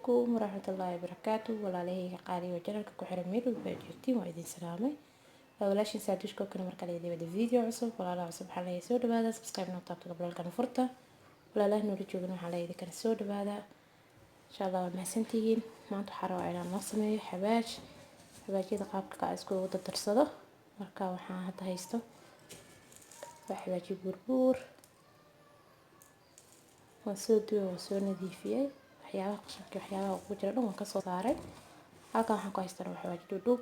عليكم ورحمة الله وبركاته. ولا عليه قاري وجرك كحرمير وباجرتي وعيدين سلامي ولاش نساعدوشكو كنا مركلي دي بدا فيديو عصب ولا لا عصب حالي سود بهذا سبسكرايب نوطات قبل كان فرطة ولا لا نوري جوجنا حالي كان سود بهذا إن شاء الله محسنتين ما أنتو حروا على نصمي حباش كذا قابك كاسكو ودا درسده marka waxaan hadda haysto waxbaaji burbur waan soo duubay waan soo nadiifiyay waxyaabaha qashinka waxyaabaha ugu jira dhan waan ka soo saaray halkan waxaan ku haystaa waxbaaji dhudhub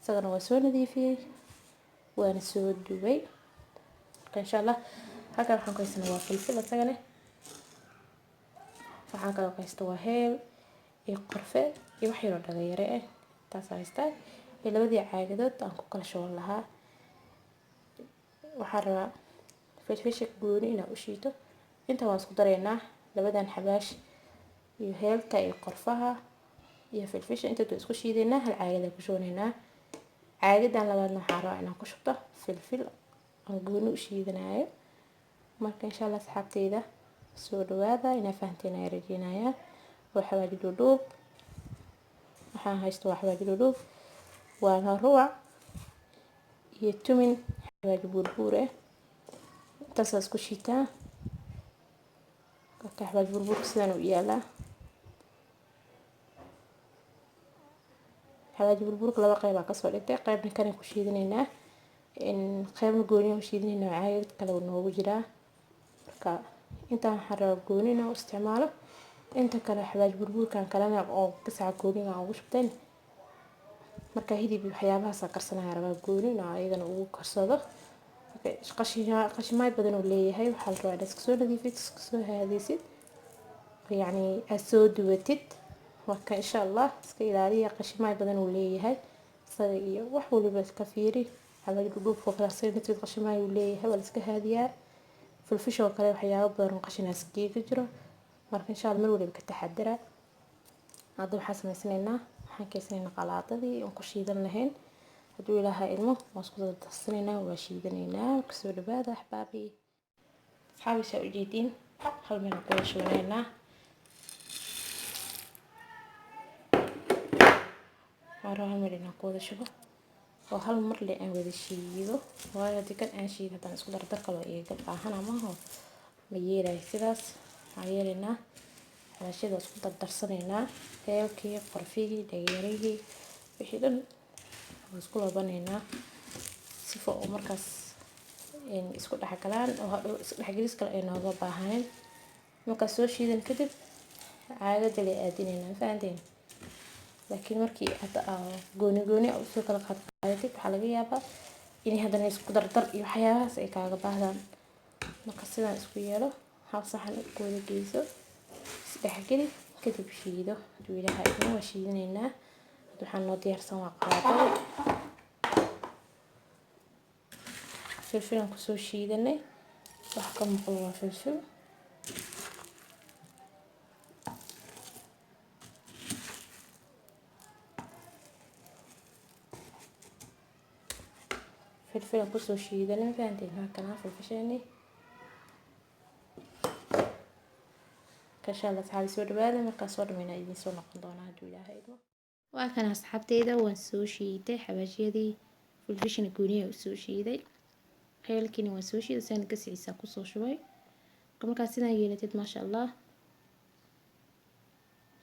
isagana waan soo nadiifiyay waan soo duubay insha Allah halkan waxaan ku haystaa waa filfil isagana waxaan kala ku haystaa waa heel iyo qorfe iyo wax yar oo dhagayare ah taas haystaa labadii caagadood aan ku kala shuban lahaa waxaan rabaa filfisha gooni inaan u shiito inta waan isku dareynaa labadan xabaash iyo heelka iyo qorfaha iyo filfisha inta isku shiideynaa hal caagad ku shooneynaa caagadan labaadna waxaan rabaa inaan ku shubto filfil aan gooni u shiidanayo marka insha Allah asxaabteyda soo dhawaada inaa fahanteen ay rajeenayaa waxbaaji dhudhub waxaan haystaa waxbaaji dhudhub waana ruuc iyo tumin waxbaaji burbur ah intaas isku shiitaa waxbaaji burbur sidaan u yaalaa waxbaaji burburka laba qayb aan ka soo dhigtay qaybna kan ku shiidanaynaa in qaybna gooni aan u shiidanaynaa caagad kale oo noogu jira marka intaan waxaan rabaa gooni inaan u isticmaalo inta kale waxbaaji burburkan kalena oo gasaca gooni aan ugu shubteen marka hilib waxyaabahaas karsanaya rabaa gooni inaan ayagana ugu karsado qashimaad badan oo leeyahay waxaa la rabaa iska soo nadiifid iska soo haadaysid yani aad soo duwatid marka insha Allah iska ilaaliya qashimaad badan oo leeyahay sida iyo wax waliba iska fiiri xabad dhudhub oo kala sayid qashimaad oo leeyahay wala iska haadiyaa filfish oo kale waxyaabo badan qashinaas geega jiro marka insha Allah mar waliba ka taxadara hadda waxaan sameysanaynaa waxaan keenaynaa qalaadadii oo ku shiidan lahayn haduu ilaahay ilmo waan isku darsaneynaa waa shiidanaynaa kasoo dhawaada ahbaabi xaabisha u jeedin hal meel ku shooneynaa hal meel inaan ku wada shubo oo hal mar le aan wada shiido waayo dikan aan shiido hadaan isku dardar kale iga baahan ama ma yeelay sidaas ayeenaa xabashida isku dardarsanaynaa heelkii qorfigii dhageerihii wixii dhan isku labaneynaa sifo oo markaas isku dhaxgalaan oo hadhow isku dhaxgelis kale ay nooga baahaneen marka soo shiidan kadib caagada la aadinayna fahanteen laakiin markii hadda gooni u soo kala qaadaytid waxa laga yaabaa in haddana isku dardar iyo waxyaabahaas ay kaaga baahdaan marka sidaan isku yeelo hal saxan ku wada geyso isdhexgeli kadib shiido haduu ilaahay inoo shiidanaynaa waxaan noo diyaarsan waa qalaadada filfilan ku soo shiidanay wax ka muuqdo waa filfil filfilan ku soo shiidanay fahanteen halkan filfishani kasha la taxaali soo dhawaada marka soo dhameynaa idin soo noqon doonaa haduu ilaahay idmo waa kan asxaabteyda waan soo shiiday xabaashiyadii filfishina gooniya u soo shiiday heelkina waan soo shiiday saan gasiciisa ku soo shubay marka sidaan yeelatid maasha Allah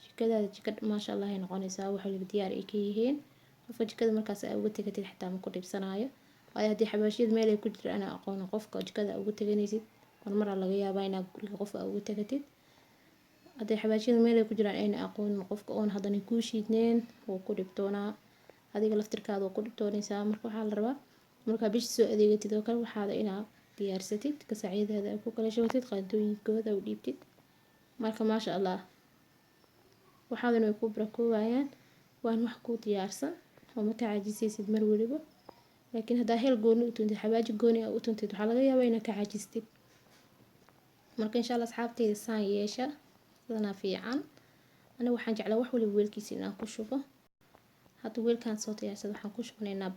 jikadaada jikad maasha Allah ay noqonaysaa wax waliba diyaar ay ka yihiin qofka jikada markaas ay uga tagatid xitaa ma ku dhibsanayo waayo hadii xabaashiyada meel ay ku jiraan aqoon qofka jikada uga taganaysid mar laga yaabaa inaad guriga qof uga tagatid hadii xabaashiyada meel ay ku jiraan ayna aqoon qofka oon hadana ku shiidneen oo ku dhibtoona adiga laftirkaada oo ku dhibtoonaysaa marka waxa la rabaa marka bish soo adeegatid oo kale waxaada inaad diyaarsatid ka saaciideeda ku kala shawtid qaadooyinkooda u dhiibtid marka maasha Allah waxaadana ku barakoowayaan waan wax ku diyaarsan oo ma ka caajisaysid mar waliba laakiin hadaa heel gooni u tuntid xabaaji gooni u tuntid waxa laga yaabaa inaad ka caajistid marka insha Allah asxaabteyda saan yeesha sidana fiican ana waxaan jeclaa wax waliba weelkiisa inaan ku shubo hadda weelkan soo diyaarsado waxaan ku shubnaynaa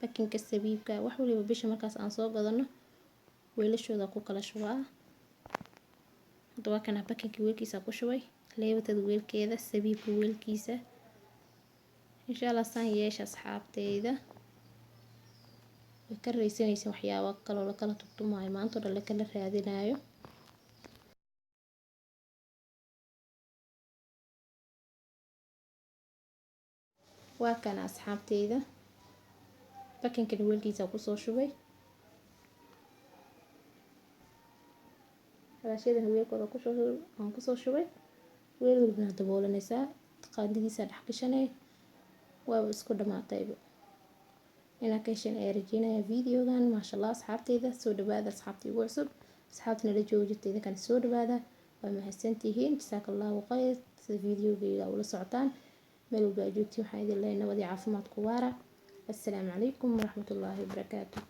bakinka sabiibka wax waliba bisha markaas aan soo gadano weelashooda ku kala shubaa hadda waa kana bakinka weelkiisa ku shubay leebatada weelkeeda, sabiibka weelkiisa. insha Allah saan yeesha asxaabteyda. way ka raysanaysa waxyaabo kaloo la kala tugtumaayo maanta oo dhan la kala raadinayo. waa kana asxaabteyda bakinkan weelkiisa kusoo shubay. xabaashadan weelkooda kusoo shubay. weel walbana daboolanaysaa, qaandadiisa dhex gashanay. waa isku dhamaatayba. inaa ka heshaan ayaa rajeynaya videogan. maasha Allah asxaabteyda, soo dhawaada asxaabtii ugu cusub, asxaabta nala jooga jirta idinkan soo dhawaada. waa mahadsantihiin, jazakallahu khayr sida videogayga ula socotaan. meel walba aad joogtiin waxaan idin leeyahay nabad iyo caafimaad ku waara. assalaamu calaykum waraxmatullaahi wabarakaatuh.